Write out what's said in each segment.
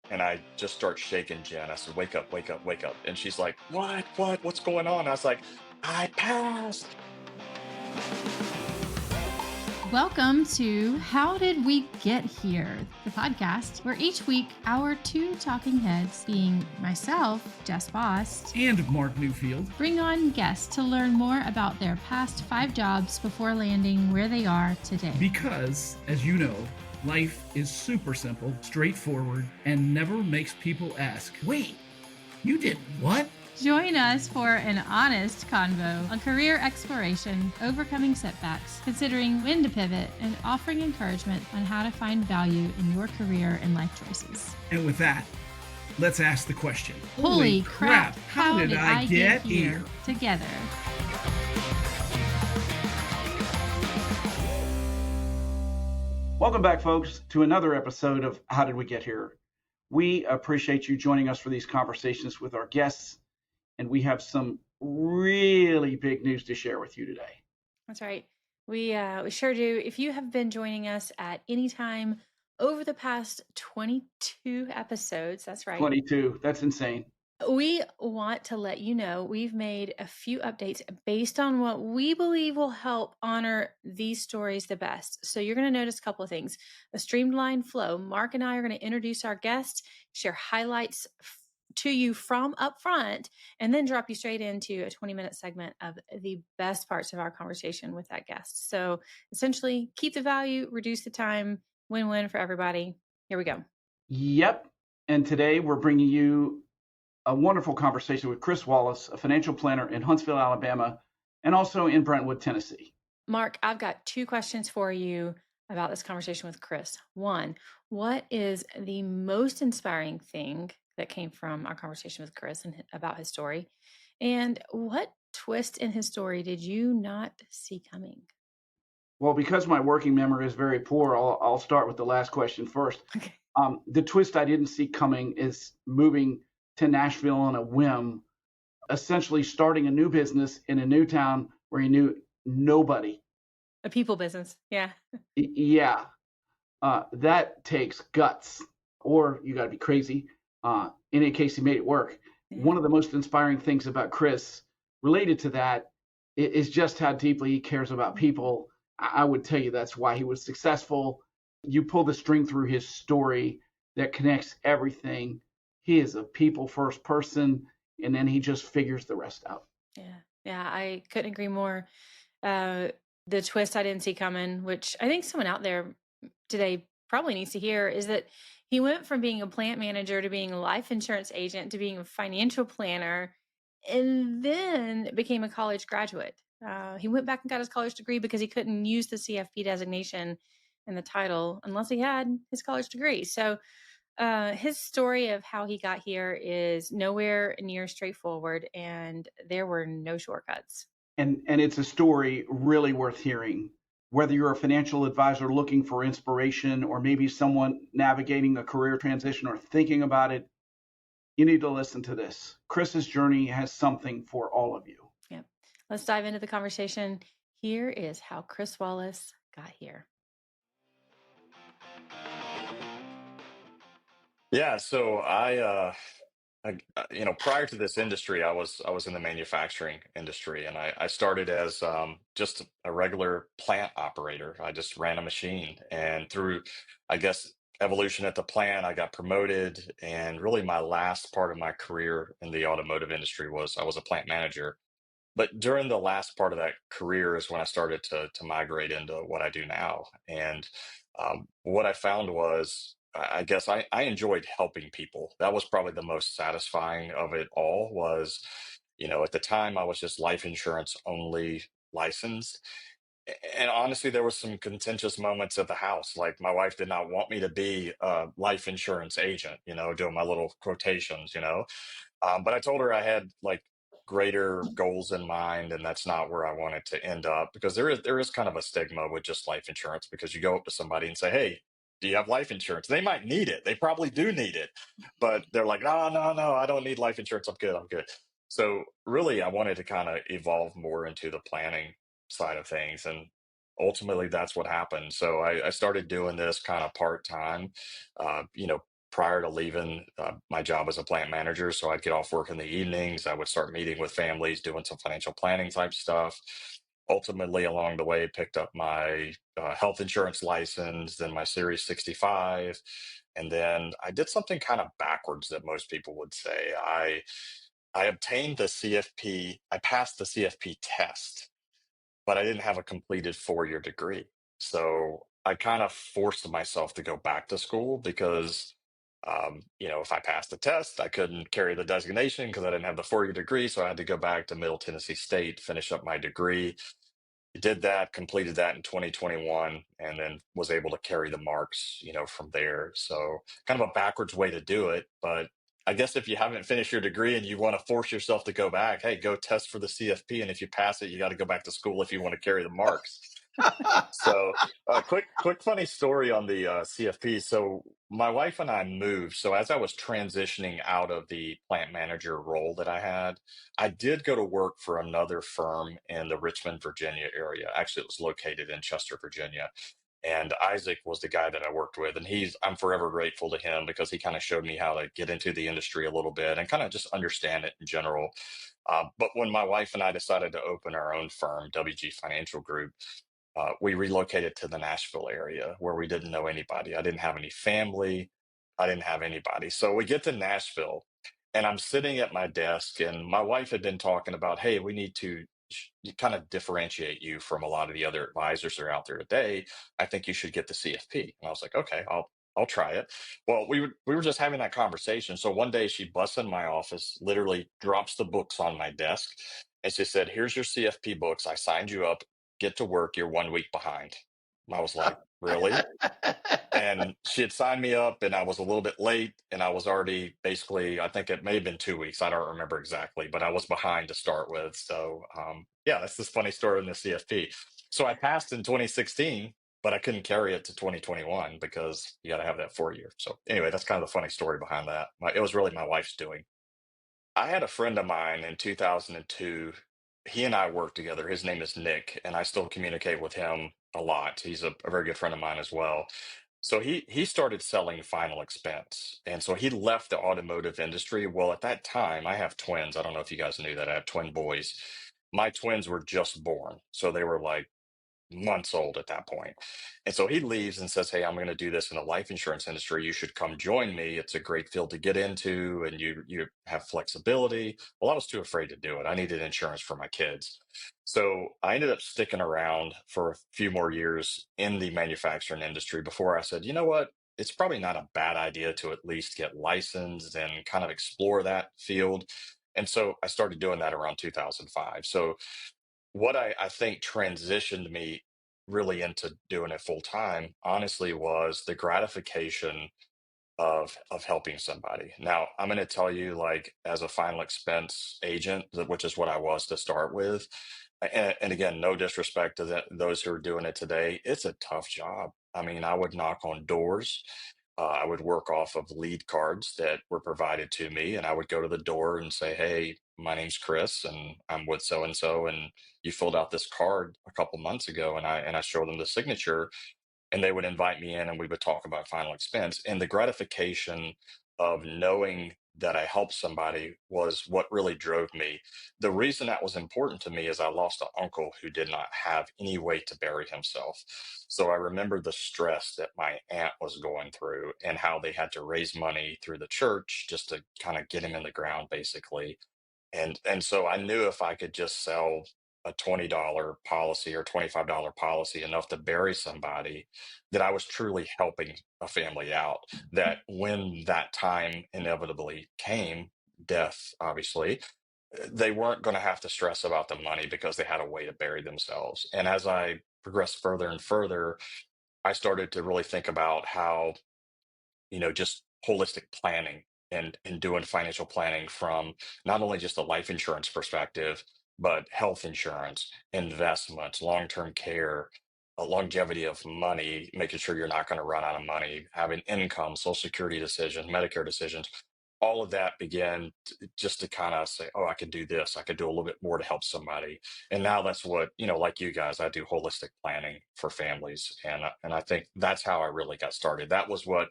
And I just start shaking Jen. I said, wake up, wake up, wake up. And she's like, what's going on? I was like, I passed. Welcome to How Did We Get Here, the podcast where each week our two talking heads, being myself, Jess Bost, and Mark Newfield, bring on guests to learn more about their past 5 jobs before landing where they are today. Because, as you know, life is super simple, straightforward, and never makes people ask, wait, you did what? Join us for an honest convo on career exploration, overcoming setbacks, considering when to pivot, and offering encouragement on how to find value in your career and life choices. And with that, let's ask the question. Holy crap, how did I get here? Together. Welcome back, folks, to another episode of How Did We Get Here? We appreciate you joining us for these conversations with our guests, and we have some really big news to share with you today. That's right. We sure do. If you have been joining us at any time over the past 22 episodes, that's right. 22. That's insane. We want to let you know we've made a few updates based on what we believe will help honor these stories the best. So you're going to notice a couple of things. A streamlined flow. Mark and I are going to introduce our guests, share highlights to you from up front, and then drop you straight into a 20-minute segment of the best parts of our conversation with that guest. So essentially, keep the value, reduce the time, win-win for everybody. Here we go. Yep. And today we're bringing you a wonderful conversation with Cris Wallace, a financial planner in Huntsville, Alabama, and also in Brentwood, Tennessee. Mark, I've got 2 questions for you about this conversation with Cris. One, what is the most inspiring thing that came from our conversation with Cris and about his story? And what twist in his story did you not see coming? Well, because my working memory is very poor, I'll start with the last question first. Okay. The twist I didn't see coming is moving to Nashville on a whim, essentially starting a new business in a new town where he knew nobody. A people business. Yeah. Yeah. That takes guts, or you got to be crazy. In any case, he made it work. Yeah. One of the most inspiring things about Cris related to that is just how deeply he cares about people. I would tell you that's why he was successful. You pull the string through his story that connects everything. He is a people first person, and then he just figures the rest out. Yeah, I couldn't agree more. The twist I didn't see coming, which I think someone out there today probably needs to hear, is that he went from being a plant manager to being a life insurance agent to being a financial planner, and then became a college graduate. He went back and got his college degree because he couldn't use the CFP designation and the title unless he had his college degree. So his story of how he got here is nowhere near straightforward, and there were no shortcuts. And it's a story really worth hearing. Whether you're a financial advisor looking for inspiration, or maybe someone navigating a career transition or thinking about it, you need to listen to this. Chris's journey has something for all of you. Yeah. Let's dive into the conversation. Here is how Cris Wallace got here. Yeah. So prior to this industry, I was in the manufacturing industry, and I started as just a regular plant operator. I just ran a machine, and through, I guess, evolution at the plant, I got promoted. And really, my last part of my career in the automotive industry was I was a plant manager. But during the last part of that career is when I started to migrate into what I do now. And what I found was, I guess I enjoyed helping people. That was probably the most satisfying of it all. Was, at the time I was just life insurance only licensed. And honestly, there was some contentious moments at the house. Like, my wife did not want me to be a life insurance agent, doing my little quotations. But I told her I had like greater goals in mind, and that's not where I wanted to end up, because there is kind of a stigma with just life insurance, because you go up to somebody and say, "Hey, do you have life insurance?" They might need it. They probably do need it, but they're like, "No, no, no, I don't need life insurance. I'm good. I'm good." So really, I wanted to kind of evolve more into the planning side of things, and ultimately that's what happened. So I started doing this kind of part time, uh, you know, prior to leaving my job as a plant manager. So I'd get off work in the evenings. I would start meeting with families, doing some financial planning type stuff. Ultimately, along the way, picked up my health insurance license, then my Series 65. And then I did something kind of backwards that most people would say. I obtained the CFP, I passed the CFP test, but I didn't have a completed 4-year degree. So I kind of forced myself to go back to school because, if I passed the test, I couldn't carry the designation because I didn't have the 4-year degree. So I had to go back to Middle Tennessee State, finish up my degree. Did that, completed that in 2021, and then was able to carry the marks, from there. So kind of a backwards way to do it. But I guess if you haven't finished your degree and you want to force yourself to go back, hey, go test for the CFP. And if you pass it, you got to go back to school if you want to carry the marks. So, quick funny story on the CFP. So, my wife and I moved. So, as I was transitioning out of the plant manager role that I had, I did go to work for another firm in the Richmond, Virginia area. Actually, it was located in Chester, Virginia. And Isaac was the guy that I worked with, and I'm forever grateful to him because he kind of showed me how to get into the industry a little bit and kind of just understand it in general. But when my wife and I decided to open our own firm, WG Financial Group, we relocated to the Nashville area where we didn't know anybody. I didn't have any family. I didn't have anybody. So we get to Nashville and I'm sitting at my desk, and my wife had been talking about, hey, we need to kind of differentiate you from a lot of the other advisors that are out there today. I think you should get the CFP. And I was like, okay, I'll try it. Well, we were just having that conversation. So one day she busts in my office, literally drops the books on my desk, and she said, here's your CFP books. I signed you up, get to work, you're 1 week behind. I was like, really? And she had signed me up, and I was a little bit late, and I was already basically, I think it may have been 2 weeks. I don't remember exactly, but I was behind to start with. So, yeah, that's this funny story in the CFP. So I passed in 2016, but I couldn't carry it to 2021 because you got to have that 4 year. So anyway, that's kind of the funny story behind that. It was really my wife's doing. I had a friend of mine in 2002. He and I worked together. His name is Nick, and I still communicate with him a lot. He's a very good friend of mine as well. So he started selling final expense. And so he left the automotive industry. Well, at that time, I have twins. I don't know if you guys knew that. I have twin boys. My twins were just born. So they were like months old at that point. And so he leaves and says, hey, I'm going to do this in the life insurance industry. You should come join me. It's a great field to get into, and you have flexibility. Well, I was too afraid to do it. I needed insurance for my kids. So I ended up sticking around for a few more years in the manufacturing industry before I said, you know what? It's probably not a bad idea to at least get licensed and kind of explore that field. And so I started doing that around 2005. So what I think transitioned me really into doing it full time, honestly, was the gratification of helping somebody. Now, I'm going to tell you, like, as a final expense agent, which is what I was to start with, and again, no disrespect to those who are doing it today, it's a tough job. I mean, I would knock on doors. I would work off of lead cards that were provided to me, and I would go to the door and say, "Hey, my name's Chris, and I'm with so and so, and you filled out this card a couple months ago," and I show them the signature, and they would invite me in, and we would talk about final expense. And the gratification of knowing that I helped somebody was what really drove me. The reason that was important to me is I lost an uncle who did not have any way to bury himself. So I remember the stress that my aunt was going through and how they had to raise money through the church just to kind of get him in the ground, basically. And so I knew if I could just sell a $20 policy or $25 policy enough to bury somebody, that I was truly helping a family out. That when that time inevitably came, death, obviously, they weren't going to have to stress about the money because they had a way to bury themselves. And as I progressed further and further, I started to really think about how, just holistic planning and doing financial planning from not only just a life insurance perspective, but health insurance, investments, long-term care, longevity of money, making sure you're not going to run out of money, having income, social security decisions, Medicare decisions. All of that began just to kind of say, oh, I could do this. I could do a little bit more to help somebody. And now that's what, like you guys, I do holistic planning for families. And I think that's how I really got started. That was what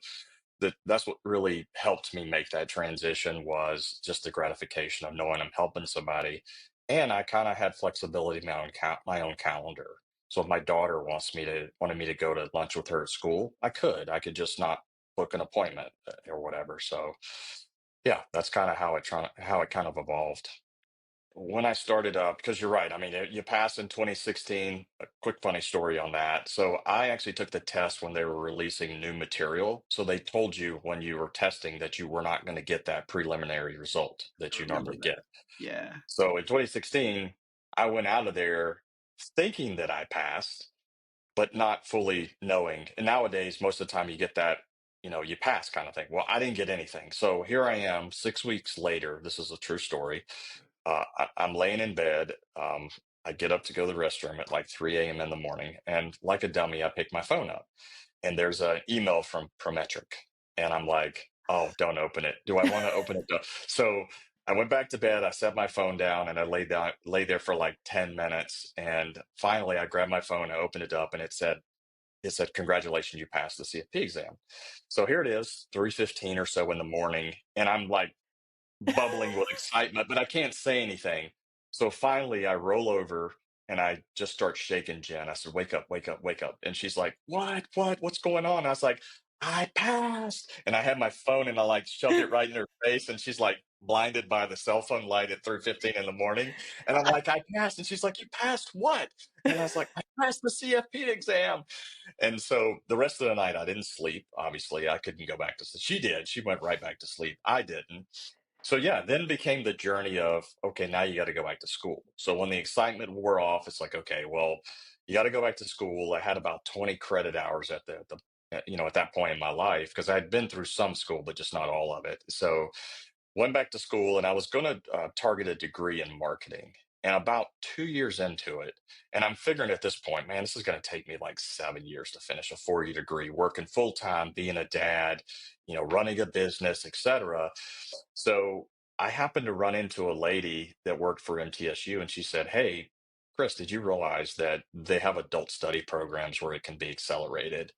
that's what really helped me make that transition was just the gratification of knowing I'm helping somebody. And I kind of had flexibility in my own calendar. So if my daughter wanted me to go to lunch with her at school, I could just not book an appointment or whatever. So yeah, that's kind of how it kind of evolved. When I started up, because you're right, I mean, you passed in 2016. A quick funny story on that. So I actually took the test when they were releasing new material. So they told you when you were testing that you were not going to get that preliminary result that I you remember normally that. get. Yeah. So in 2016, I went out of there thinking that I passed, but not fully knowing. And nowadays, most of the time you get that, you pass kind of thing. Well, I didn't get anything. So here I am 6 weeks later. This is a true story. I'm laying in bed. I get up to go to the restroom at like 3 a.m. in the morning. And like a dummy, I pick my phone up and there's an email from Prometric. And I'm like, oh, don't open it. Do I want to open it? So I went back to bed. I set my phone down and I lay there for like 10 minutes. And finally, I grabbed my phone, I opened it up, and it said, congratulations, you passed the CFP exam. So here it is, 3:15 or so in the morning. And I'm like, bubbling with excitement, but I can't say anything. So finally, I roll over and I just start shaking Jen. I said, "Wake up, wake up, wake up." And she's like, "What? What? What's going on?" I was like, "I passed." And I had my phone and I like shoved it right in her face. And she's like blinded by the cell phone light at 3:15 in the morning. And I'm like, "I passed." And she's like, "You passed what?" And I was like, "I passed the CFP exam." And so the rest of the night, I didn't sleep. Obviously, I couldn't go back to sleep. She did. She went right back to sleep. I didn't. So yeah, then became the journey of, okay, now you got to go back to school. So when the excitement wore off, it's like, okay, well, you got to go back to school. I had about 20 credit hours at that point in my life because I had been through some school, but just not all of it. So went back to school and I was going to target a degree in marketing. And about 2 years into it, and I'm figuring at this point, man, this is going to take me like 7 years to finish a 4 year degree, working full time, being a dad, running a business, etc. So I happened to run into a lady that worked for MTSU, and she said, "Hey, Chris, did you realize that they have adult study programs where it can be accelerated?"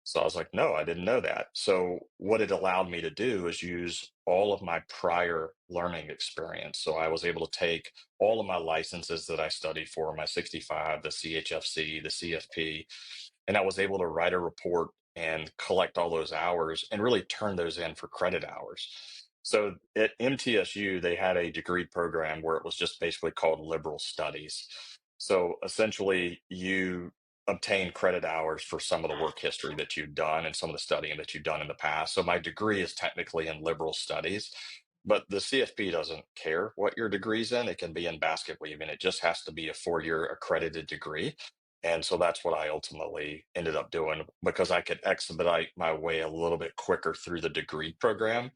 So I was like, "No, I didn't know that." So what it allowed me to do is use all of my prior learning experience. So I was able to take all of my licenses that I studied for, my 65, the CHFC, the CFP, and I was able to write a report and collect all those hours and really turn those in for credit hours. So at MTSU, they had a degree program where it was just basically called liberal studies. So essentially, you obtain credit hours for some of the work history that you've done and some of the studying that you've done in the past. So my degree is technically in liberal studies, but the CFP doesn't care what your degree's in. It can be in basket weaving. It just has to be a 4 year accredited degree. And so that's what I ultimately ended up doing because I could expedite my way a little bit quicker through the degree program.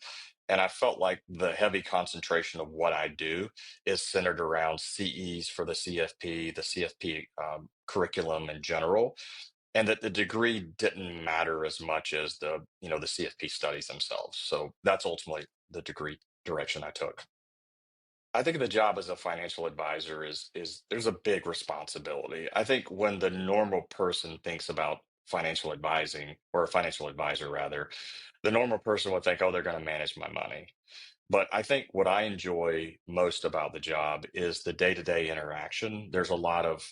And I felt like the heavy concentration of what I do is centered around CEs for the CFP curriculum in general, and that the degree didn't matter as much as the CFP studies themselves. So that's ultimately the degree direction I took. I think the job as a financial advisor is there's a big responsibility. I think when the normal person thinks about financial advising or a financial advisor rather, the normal person would think, oh, they're going to manage my money. But I think what I enjoy most about the job is the day-to-day interaction. There's a lot of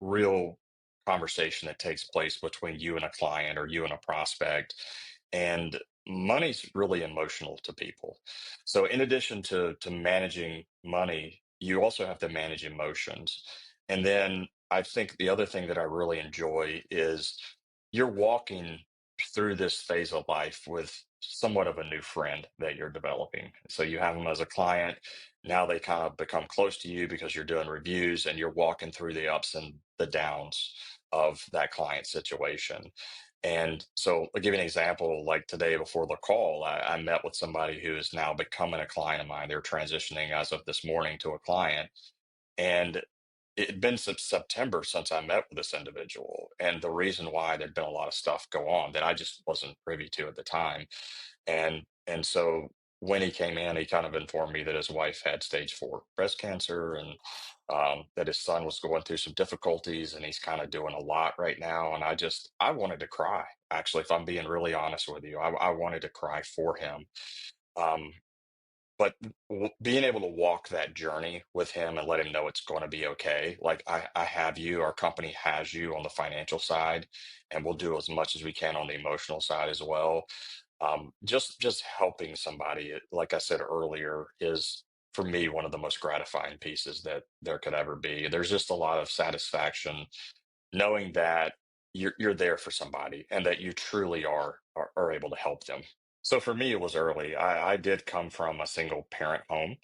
real conversation that takes place between you and a client or you and a prospect. And money's really emotional to people. So in addition to managing money, you also have to manage emotions. And then I think the other thing that I really enjoy is you're walking through this phase of life with somewhat of a new friend that you're developing. So you have them as a client. Now they kind of become close to you because you're doing reviews and you're walking through the ups and the downs of that client situation. And so I'll give you an example. Like today before the call, I met with somebody who is now becoming a client of mine. They're transitioning as of this morning to a client. And it had been since September since I met with this individual. And the reason why there'd been a lot of stuff go on that I just wasn't privy to at the time. And so when he came in, he kind of informed me that his wife had stage 4 breast cancer, and that his son was going through some difficulties, and he's kind of doing a lot right now. And I wanted to cry. Actually, if I'm being really honest with you, I wanted to cry for him. Um, but being able to walk that journey with him and let him know it's going to be okay. Like I have you, our company has you on the financial side, and we'll do as much as we can on the emotional side as well. Just helping somebody, like I said earlier, is for me one of the most gratifying pieces that there could ever be. There's just a lot of satisfaction knowing that you're there for somebody and that you truly are able to help them. So for me, it was early. I did come from a single parent home.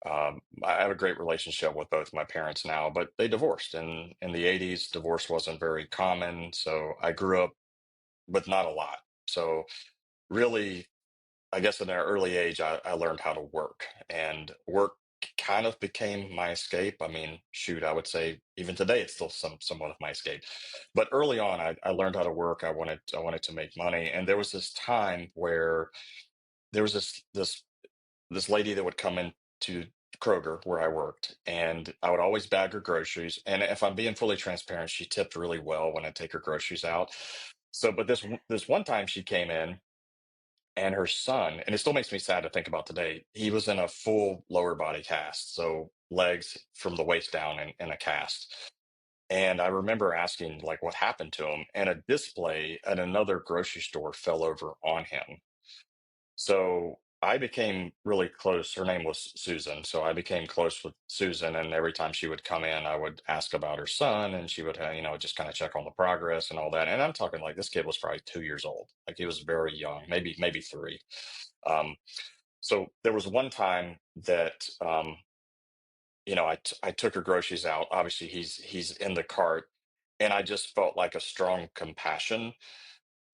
I have a great relationship with both my parents now, but they divorced. And in the 80s, divorce wasn't very common. So I grew up with not a lot. So really, I guess in an early age, I learned how to work, and work kind of became my escape. I mean, shoot, I would say even today it's still somewhat of my escape. But early on, I learned how to work. I wanted to make money, and there was this time where there was this lady that would come in to Kroger where I worked, and I would always bag her groceries. And if I'm being fully transparent, she tipped really well when I take her groceries out. So, but this one time she came in, and her son, and it still makes me sad to think about today, he was in a full lower body cast, so legs from the waist down in a cast. And I remember asking, like, what happened to him? And a display at another grocery store fell over on him. So I became really close. Her name was Susan. So I became close with Susan. And every time she would come in, I would ask about her son, and she would, just kind of check on the progress and all that. And I'm talking like this kid was probably 2 years old. Like he was very young, maybe three. Um, so there was one time that, I took her groceries out. Obviously, he's in the cart. And I just felt like a strong compassion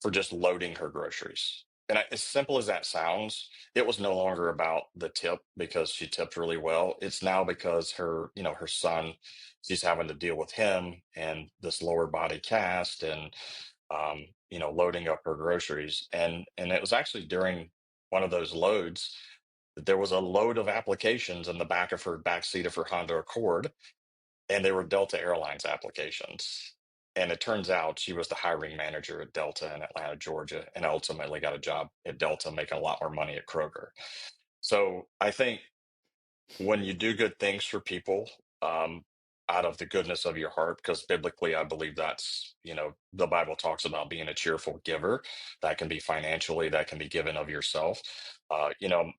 for just loading her groceries. And as simple as that sounds, it was no longer about the tip because she tipped really well. It's now because her son, she's having to deal with him and this lower body cast, and loading up her groceries. And it was actually during one of those loads that there was a load of applications in the back seat of her Honda Accord, and they were Delta Airlines applications. And it turns out she was the hiring manager at Delta in Atlanta, Georgia, and ultimately got a job at Delta, making a lot more money at Kroger. So I think when you do good things for people, um, out of the goodness of your heart, because biblically, I believe that's, the Bible talks about being a cheerful giver. That can be financially, that can be given of yourself.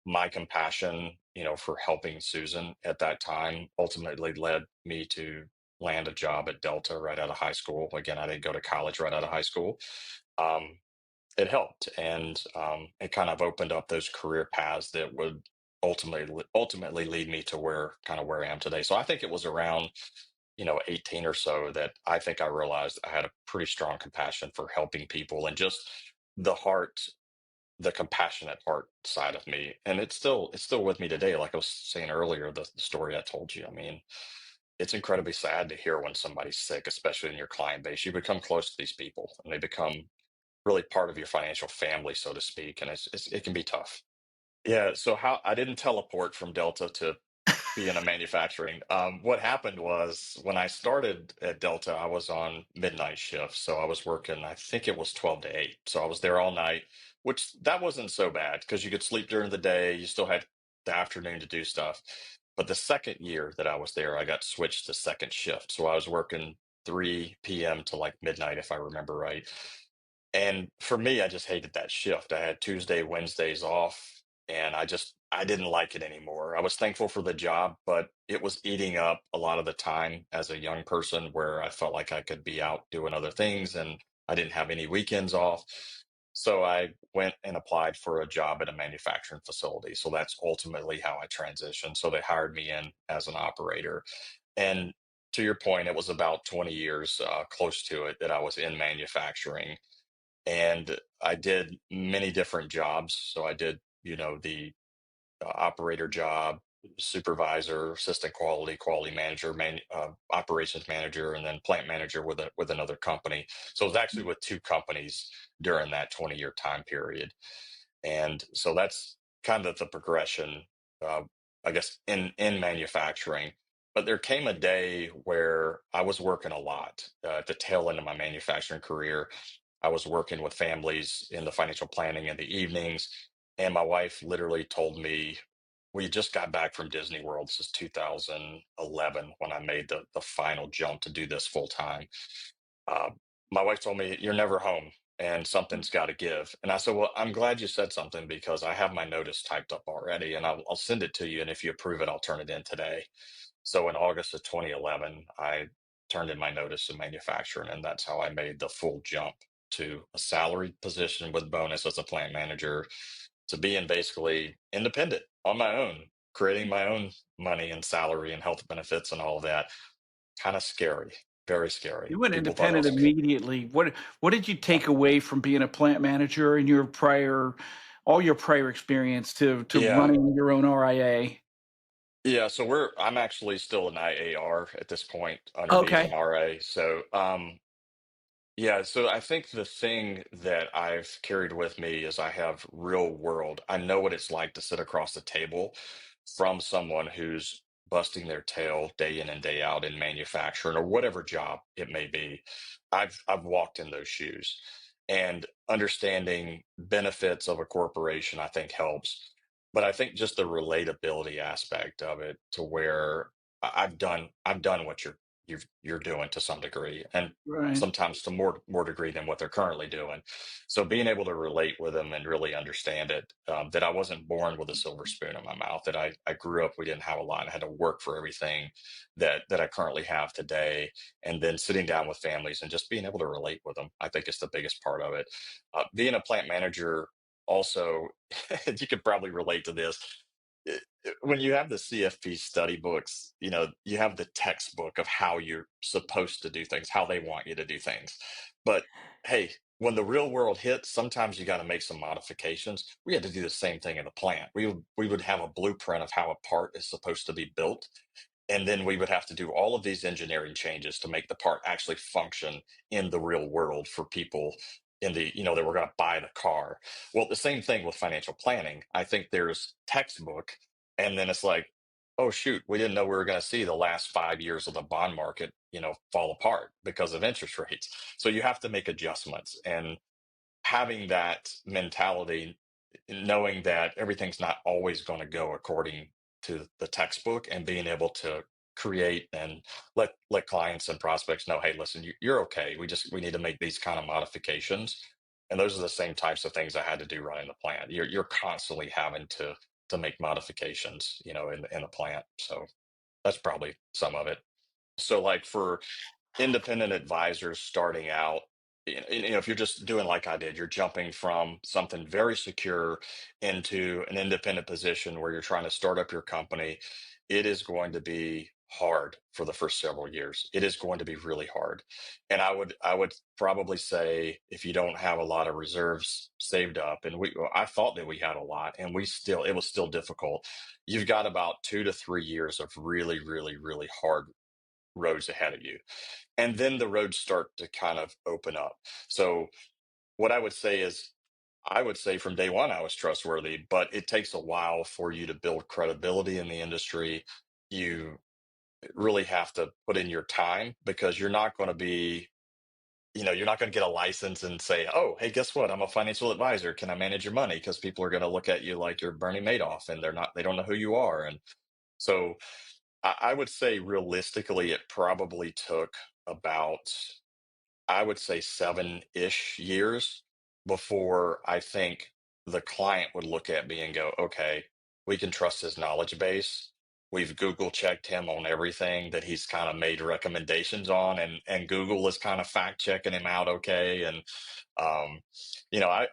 My compassion, for helping Susan at that time ultimately led me to land a job at Delta right out of high school. Again, I didn't go to college right out of high school. Um, it helped, and it kind of opened up those career paths that would ultimately lead me to where I am today. So I think it was around 18 or so that I think I realized I had a pretty strong compassion for helping people, and just the heart, the compassionate heart side of me. And it's still with me today. Like I was saying earlier, the story I told you, I mean, it's incredibly sad to hear when somebody's sick, especially in your client base. You become close to these people, and they become really part of your financial family, so to speak, and it can be tough. Yeah, so how I didn't teleport from Delta to be in a manufacturing. What happened was when I started at Delta, I was on midnight shift, so I was working, I think it was 12 to 8. So I was there all night, which that wasn't so bad because you could sleep during the day, you still had the afternoon to do stuff. But the second year that I was there, I got switched to second shift. So I was working 3 p.m. to like midnight, if I remember right. And for me, I just hated that shift. I had Tuesday, Wednesdays off, and I didn't like it anymore. I was thankful for the job, but it was eating up a lot of the time as a young person where I felt like I could be out doing other things, and I didn't have any weekends off. So I went and applied for a job at a manufacturing facility. So that's ultimately how I transitioned. So they hired me in as an operator. And to your point, it was about 20 years, close to it, that I was in manufacturing, and I did many different jobs. So I did, the operator job, supervisor, assistant quality manager, operations manager, and then plant manager with another company. So it was actually with two companies during that 20-year time period. And so kind of the progression, uh, I guess, in manufacturing. But there came a day where I was working a lot at the tail end of my manufacturing career. I was working with families in the financial planning in the evenings, and my wife literally told me, we just got back from Disney World. This is 2011 when I made the final jump to do this full time. Uh, my wife told me, "You're never home and something's got to give." And I said, "Well, I'm glad you said something because I have my notice typed up already and I'll send it to you. And if you approve it, I'll turn it in today." So in August of 2011, I turned in my notice in manufacturing, and that's how I made the full jump to a salaried position with bonus as a plant manager to being basically independent on my own, creating my own money and salary and health benefits and all of that. Kind of scary, very scary. You went People thought I independent was, immediately. What did you take away from being a plant manager in your all your prior experience to yeah, running your own RIA? yeah. So I'm actually still an IAR at this point underneath an Okay. RA. So, yeah, so I think the thing that I've carried with me is I have real world. I know what it's like to sit across the table from someone who's busting their tail day in and day out in manufacturing or whatever job it may be. I've walked in those shoes, and understanding benefits of a corporation I think helps. But I think just the relatability aspect of it to where I've done what you're doing to some degree, and Right. sometimes to more degree than what they're currently doing. So being able to relate with them and really understand it, that I wasn't born with a silver spoon in my mouth, that I grew up, we didn't have a lot. I had to work for everything that I currently have today. And then sitting down with families and just being able to relate with them, I think is the biggest part of it. Being a plant manager also, you could probably relate to this. When you have the CFP study books, you have the textbook of how you're supposed to do things, how they want you to do things. But hey, when the real world hits, sometimes you got to make some modifications. We had to do the same thing in the plant. We would have a blueprint of how a part is supposed to be built, and then we would have to do all of these engineering changes to make the part actually function in the real world for people that were going to buy the car. Well, the same thing with financial planning. I think there's textbook, and then it's like, oh shoot, we didn't know we were going to see the last 5 years of the bond market, fall apart because of interest rates. So you have to make adjustments, and having that mentality, knowing that everything's not always going to go according to the textbook, and being able to create and let clients and prospects know, hey, listen, you're okay. We need to make these kind of modifications. And those are the same types of things I had to do running the plant. You're constantly having to make modifications, in the plant. So that's probably some of it. So like for independent advisors starting out, if you're just doing like I did, you're jumping from something very secure into an independent position where you're trying to start up your company. It is going to be hard for the first several years. It is going to be really hard. And I would probably say, if you don't have a lot of reserves saved up, and I thought that we had a lot, and it was still difficult. You've got about 2 to 3 years of really, really, really hard roads ahead of you, and then the roads start to kind of open up. So what I would say from day one I was trustworthy, but it takes a while for you to build credibility in the industry. You really have to put in your time, because you're not going to get a license and say, oh, hey, guess what, I'm a financial advisor, can I manage your money? Because people are going to look at you like you're Bernie Madoff, and they don't know who you are. And so I would say realistically, it probably took about, I would say, 7-ish years before I think the client would look at me and go, okay, we can trust his knowledge base. We've Google checked him on everything that he's kind of made recommendations on, and Google is kind of fact checking him out. Okay. And, um,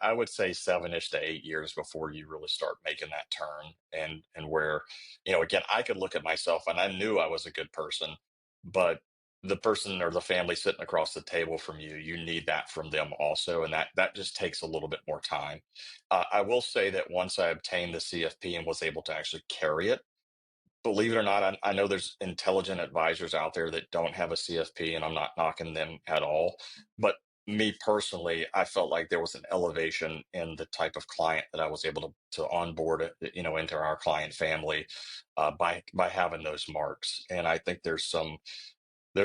I would say 7-ish to 8 years before you really start making that turn. And where, again, I could look at myself and I knew I was a good person, but the person or the family sitting across the table from you, you need that from them also, and that just takes a little bit more time. I will say that once I obtained the CFP and was able to actually carry it, believe it or not, I know there's intelligent advisors out there that don't have a CFP, and I'm not knocking them at all, but me personally, I felt like there was an elevation in the type of client that I was able to onboard, into our client family, by having those marks. And I think there's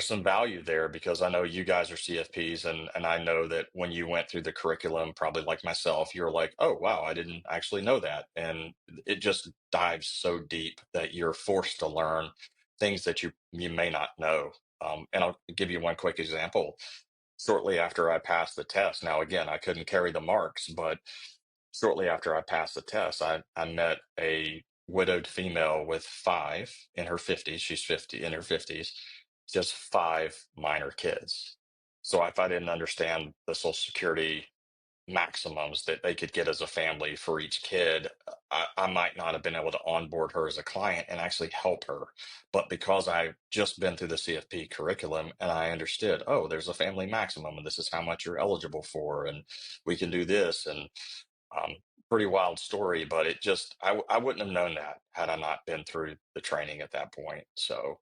some value there because I know you guys are CFPs, and I know that when you went through the curriculum, probably like myself, you're like, oh wow, I didn't actually know that. And it just dives so deep that you're forced to learn things that you may not know. And I'll give you one quick example. Shortly after I passed the test, now again, I couldn't carry the marks, but shortly after I passed the test, I met a widowed female with five in her 50s. She's 50 in her 50s, just five minor kids. So if I didn't understand the Social Security maximums that they could get as a family for each kid, I might not have been able to onboard her as a client and actually help her. But because I've just been through the CFP curriculum and I understood, oh, there's a family maximum and this is how much you're eligible for, and we can do this. And um, pretty wild story, but it just, I wouldn't have known that had I not been through the training at that point. So,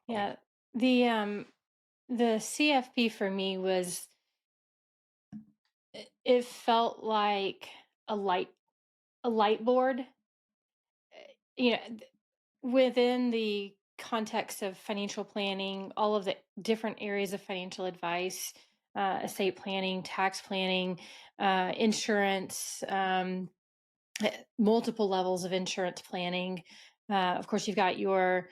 um, Yeah. The CFP for me was, it felt like a light a light board, you know, within the context of financial planning, all of the different areas of financial advice, estate planning, tax planning, insurance, multiple levels of insurance planning. Of course, you've got your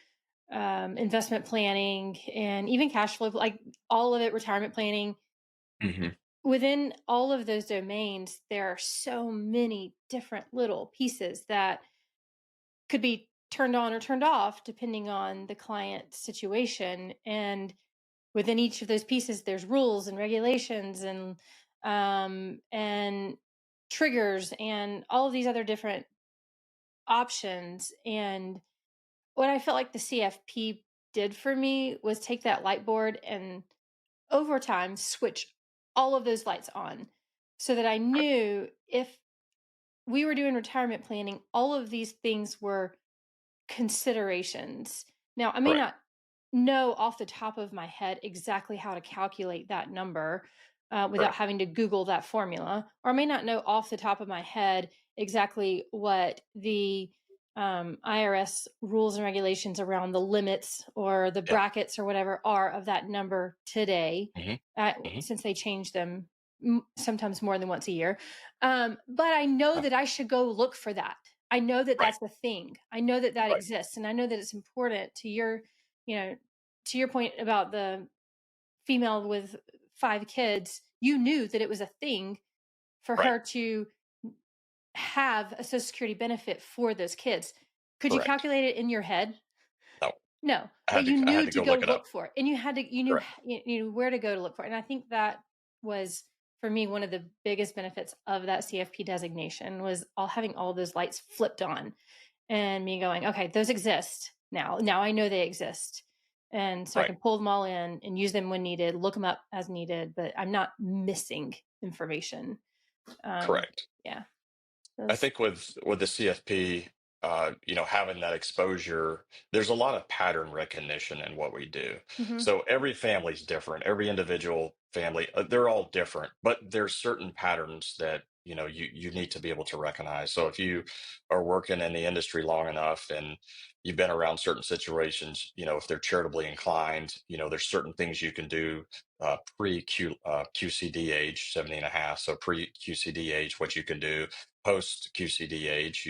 investment planning and even cash flow, like all of it, retirement planning. mhm, Within all of those domains, there are so many different little pieces that could be turned on or turned off depending on the client situation. And within each of those pieces, there's rules and regulations and triggers and all of these other different options. And what I felt like the CFP did for me was take that light board and over time switch all of those lights on so that I knew if we were doing retirement planning, all of these things were considerations. Now, I may correct, not know off the top of my head exactly how to calculate that number without correct, having to Google that formula, or I may not know off the top of my head exactly what the IRS rules and regulations around the limits or the yeah, brackets or whatever are of that number today, hmm, hmm, since they change them sometimes more than once a year. But I know yeah, that I should go look for that. I know that right, that's the thing. I know that that right, exists, and I know that it's important to you know, to your point about the female with five kids. You knew that it was a thing for right, her to have a Social Security benefit for those kids. Could you correct. calculate it in your head? No, No, I but had to, you I had knew to to go go look it up. look for it, and you knew Correct, you knew where to go to look for it. And I think that was for me one of the biggest benefits of that CFP designation was all having all those lights flipped on, and me going, okay, those exist now. Now I know they exist, and so I right, can pull them all in and use them when needed, look them up as needed, but I'm not missing information. Um, correct. yeah, I those. think with the CFP, having that exposure, there's a lot of pattern recognition in what we do. Mhm. So every family's different. Every individual family, they're all different, but there's certain patterns that you need to be able to recognize. So if you are working in the industry long enough and you've been around certain situations, if they're charitably inclined, there's certain things you can do pre QCD age 70 and a half. So pre QCD age, what you can do post QCD age,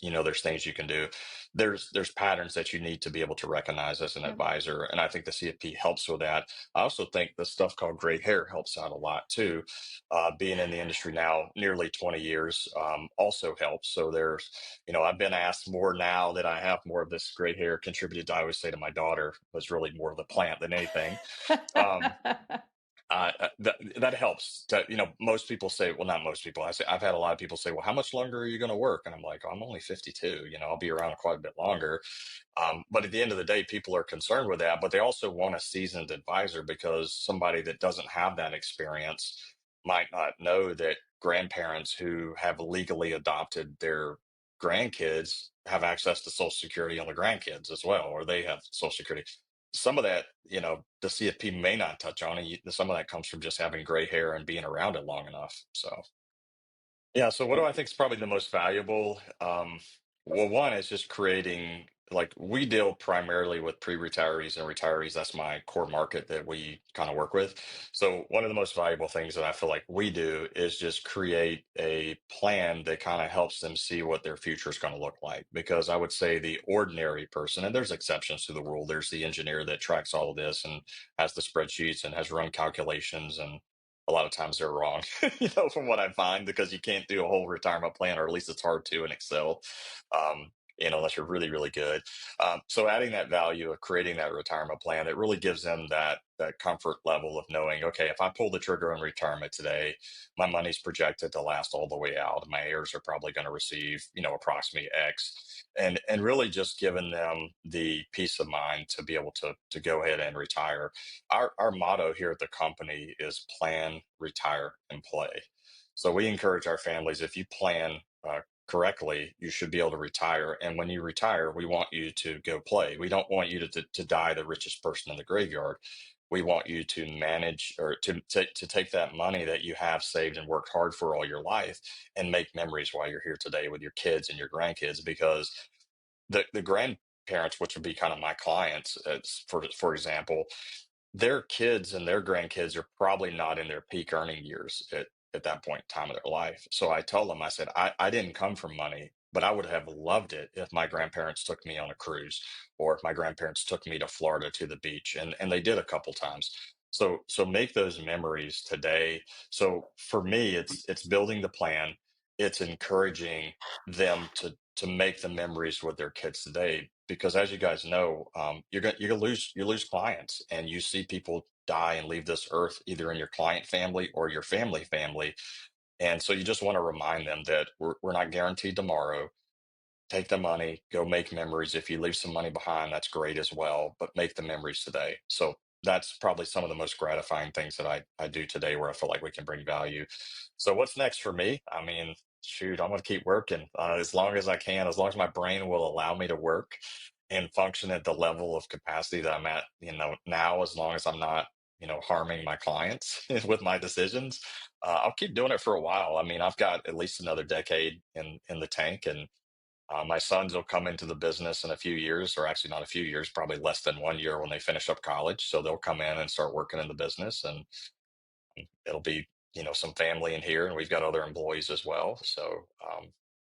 there's things you can do. There's patterns that you need to be able to recognize as an Yep. advisor, and I think the CFP helps with that. I also think the stuff called gray hair helps out a lot too. Being in the industry now nearly 20 years also helps. So I've been asked more now that I have more of this gray hair contributed. I always say to my daughter was really more of the plant than anything. Um, that helps to, most people say, well, not most people, I've had a lot of people say, well, how much longer are you going to work? And I'm like, oh, I'm only 52, I'll be around quite a bit longer. But at the end of the day, people are concerned with that, but they also want a seasoned advisor because somebody that doesn't have that experience might not know that grandparents who have legally adopted their grandkids have access to Social Security on the grandkids as well, or they have Social Security. some of that, the CFP may not touch on it. Some of that comes from just having gray hair and being around it long enough. So. Yeah, so what do I think is probably the most valuable? Well, one is just creating, like, we deal primarily with pre-retirees and retirees. That's my core market that we kind of work with. So one of the most valuable things that I feel like we do is just create a plan that kind of helps them see what their future is going to look like. Because I would say the ordinary person, and there's exceptions to the rule, there's the engineer that tracks all of this and has the spreadsheets and has run calculations, and a lot of times they're wrong, from what I find, because you can't do a whole retirement plan, or at least it's hard to in Excel, unless you're really, really good. So adding that value of creating that retirement plan, it really gives them that comfort level of knowing, okay, if I pull the trigger on retirement today, my money's projected to last all the way out. My heirs are probably going to receive, approximately X, and really just giving them the peace of mind to be able to go ahead and retire. Our motto here at the company is plan, retire, and play. So we encourage our families, if you plan correctly, you should be able to retire. And when you retire, we want you to go play. We don't want you to die the richest person in the graveyard. We want you to manage, or to take that money that you have saved and worked hard for all your life, and make memories while you're here today with your kids and your grandkids. Because the grandparents, which would be kind of my clients, for example, their kids and their grandkids are probably not in their peak earning years at that point in time of their life. So I told them, I said, I didn't come from money, but I would have loved it if my grandparents took me on a cruise, or if my grandparents took me to Florida to the beach. And they did a couple times. So make those memories today. So for me, it's building the plan. It's encouraging them to make the memories with their kids today, because as you guys know, you lose clients, and you see people die and leave this earth, either in your client family or your family, and so you just want to remind them that we're not guaranteed tomorrow. Take the money, go make memories. If you leave some money behind, that's great as well, but make the memories today. So that's probably some of the most gratifying things that I do today, where I feel like we can bring value. So what's next for me? I mean, shoot, I'm going to keep working as long as I can, as long as my brain will allow me to work and function at the level of capacity that I'm at, now, as long as I'm not, harming my clients with my decisions. I'll keep doing it for a while. I mean, I've got at least another decade in the tank, and my sons will come into the business in a few years, or actually not a few years, probably less than 1 year, when they finish up college. So they'll come in and start working in the business, and it'll be, some family in here, and we've got other employees as well. So,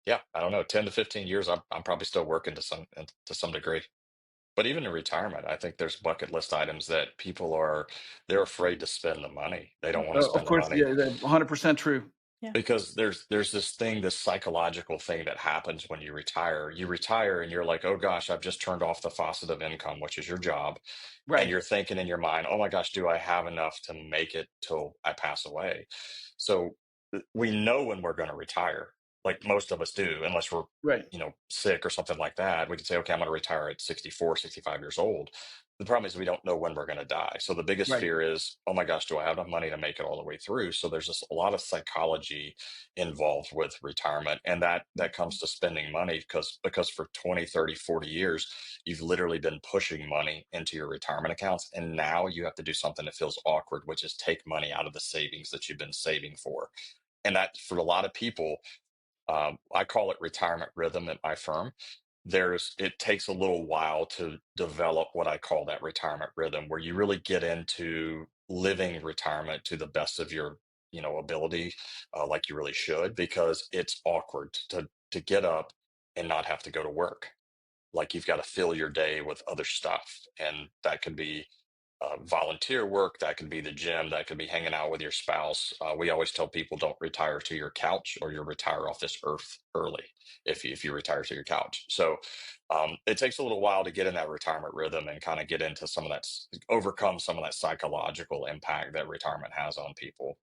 yeah, I don't know, 10 to 15 years, I'm probably still working to some degree. But even in retirement, I think there's bucket list items that they're afraid to spend the money. They don't want to Of spend the course, money. yeah, 100% true. Yeah. Because there's this psychological thing that happens when you retire. You retire and you're like, oh gosh, I've just turned off the faucet of income, which is your job. And Right, you're thinking in your mind, oh my gosh, do I have enough to make it till I pass away? So we know when we're going to retire, like most of us do, unless we're, right, sick or something like that. We can say, okay, I'm going to retire at 64, 65 years old. The problem is we don't know when we're going to die. So the biggest right. fear is, oh my gosh, do I have enough money to make it all the way through? So there's just a lot of psychology involved with retirement, and that comes to spending money, because for 20, 30, 40 years, you've literally been pushing money into your retirement accounts, and now you have to do something that feels awkward, which is take money out of the savings that you've been saving for. And that, for a lot of people, I call it retirement rhythm at my firm. It takes a little while to develop what I call that retirement rhythm, where you really get into living retirement to the best of your, ability, like you really should, because it's awkward to get up and not have to go to work. Like, you've got to fill your day with other stuff, and that could be volunteer work, that could be the gym, that could be hanging out with your spouse. We always tell people, don't retire to your couch, or you'll retire off this earth early if you retire to your couch. So it takes a little while to get in that retirement rhythm and kind of get into overcome some of that psychological impact that retirement has on people.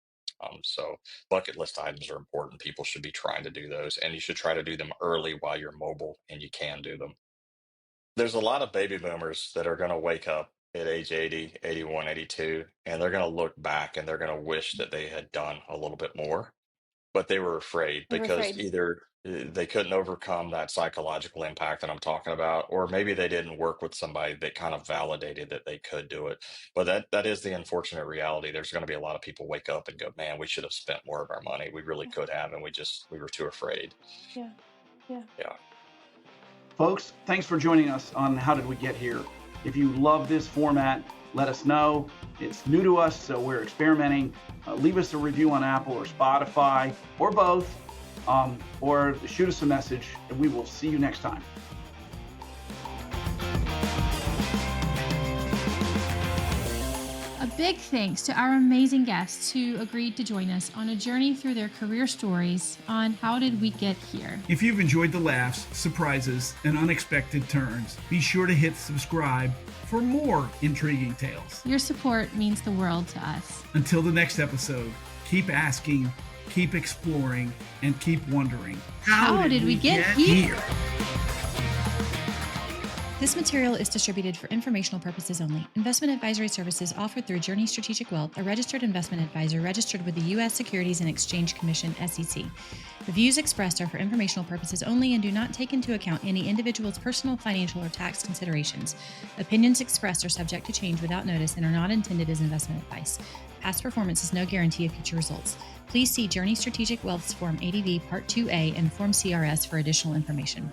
So bucket list items are important. People should be trying to do those, and you should try to do them early while you're mobile and you can do them. There's a lot of baby boomers that are going to wake up at age 80, 81, 82, and they're going to look back and they're going to wish that they had done a little bit more, but they were afraid, They were because afraid. either they couldn't overcome that psychological impact that I'm talking about, or maybe they didn't work with somebody that kind of validated that they could do it. But that is the unfortunate reality. There's going to be a lot of people wake up and go, man, we should have spent more of our money. We really could have, and we were too afraid. Yeah. Yeah. Yeah. Folks, thanks for joining us on How Did We Get Here? If you love this format, let us know. It's new to us, so we're experimenting. Leave us a review on Apple or Spotify or both, or shoot us a message, and we will see you next time. A big thanks to our amazing guests who agreed to join us on a journey through their career stories on How Did We Get Here? If you've enjoyed the laughs, surprises, and unexpected turns, be sure to hit subscribe for more intriguing tales. Your support means the world to us. Until the next episode, keep asking, keep exploring, and keep wondering, How did we get here? This material is distributed for informational purposes only. Investment advisory services offered through Journey Strategic Wealth, a registered investment advisor registered with the U.S. Securities and Exchange Commission, SEC. The views expressed are for informational purposes only and do not take into account any individual's personal, financial, or tax considerations. Opinions expressed are subject to change without notice and are not intended as investment advice. Past performance is no guarantee of future results. Please see Journey Strategic Wealth's Form ADV Part 2A and Form CRS for additional information.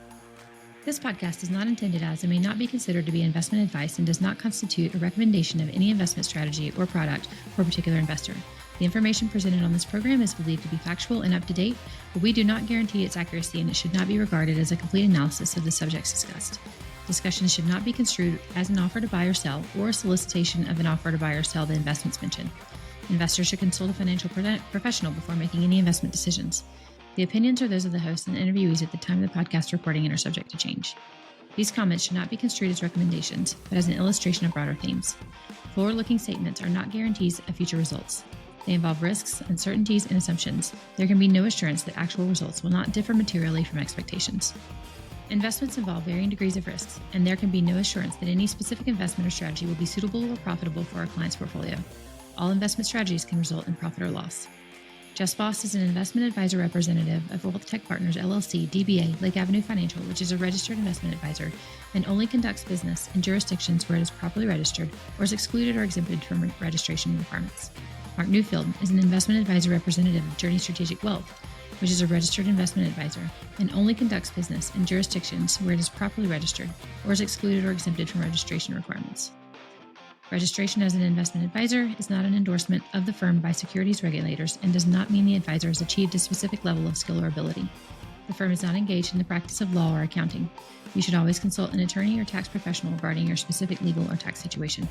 This podcast is not intended as and may not be considered to be investment advice and does not constitute a recommendation of any investment strategy or product for a particular investor. The information presented on this program is believed to be factual and up to date, but we do not guarantee its accuracy and it should not be regarded as a complete analysis of the subjects discussed. Discussions should not be construed as an offer to buy or sell or a solicitation of an offer to buy or sell the investments mentioned. Investors should consult a financial professional before making any investment decisions. The opinions are those of the host and the interviewees at the time of the podcast recording and are subject to change. These comments should not be construed as recommendations, but as an illustration of broader themes. Forward-looking statements are not guarantees of future results. They involve risks, uncertainties, and assumptions. There can be no assurance that actual results will not differ materially from expectations. Investments involve varying degrees of risks, and there can be no assurance that any specific investment or strategy will be suitable or profitable for our client's portfolio. All investment strategies can result in profit or loss. Just Boss is an investment advisor representative of Wealth Tech Partners, LLC, DBA, Lake Avenue Financial, which is a registered investment advisor and only conducts business in jurisdictions where it is properly registered or is excluded or exempted from registration requirements. Mark Newfield is an investment advisor representative of Journey Strategic Wealth, which is a registered investment advisor and only conducts business in jurisdictions where it is properly registered or is excluded or exempted from registration requirements. Registration as an investment advisor is not an endorsement of the firm by securities regulators and does not mean the advisor has achieved a specific level of skill or ability. The firm is not engaged in the practice of law or accounting. You should always consult an attorney or tax professional regarding your specific legal or tax situation.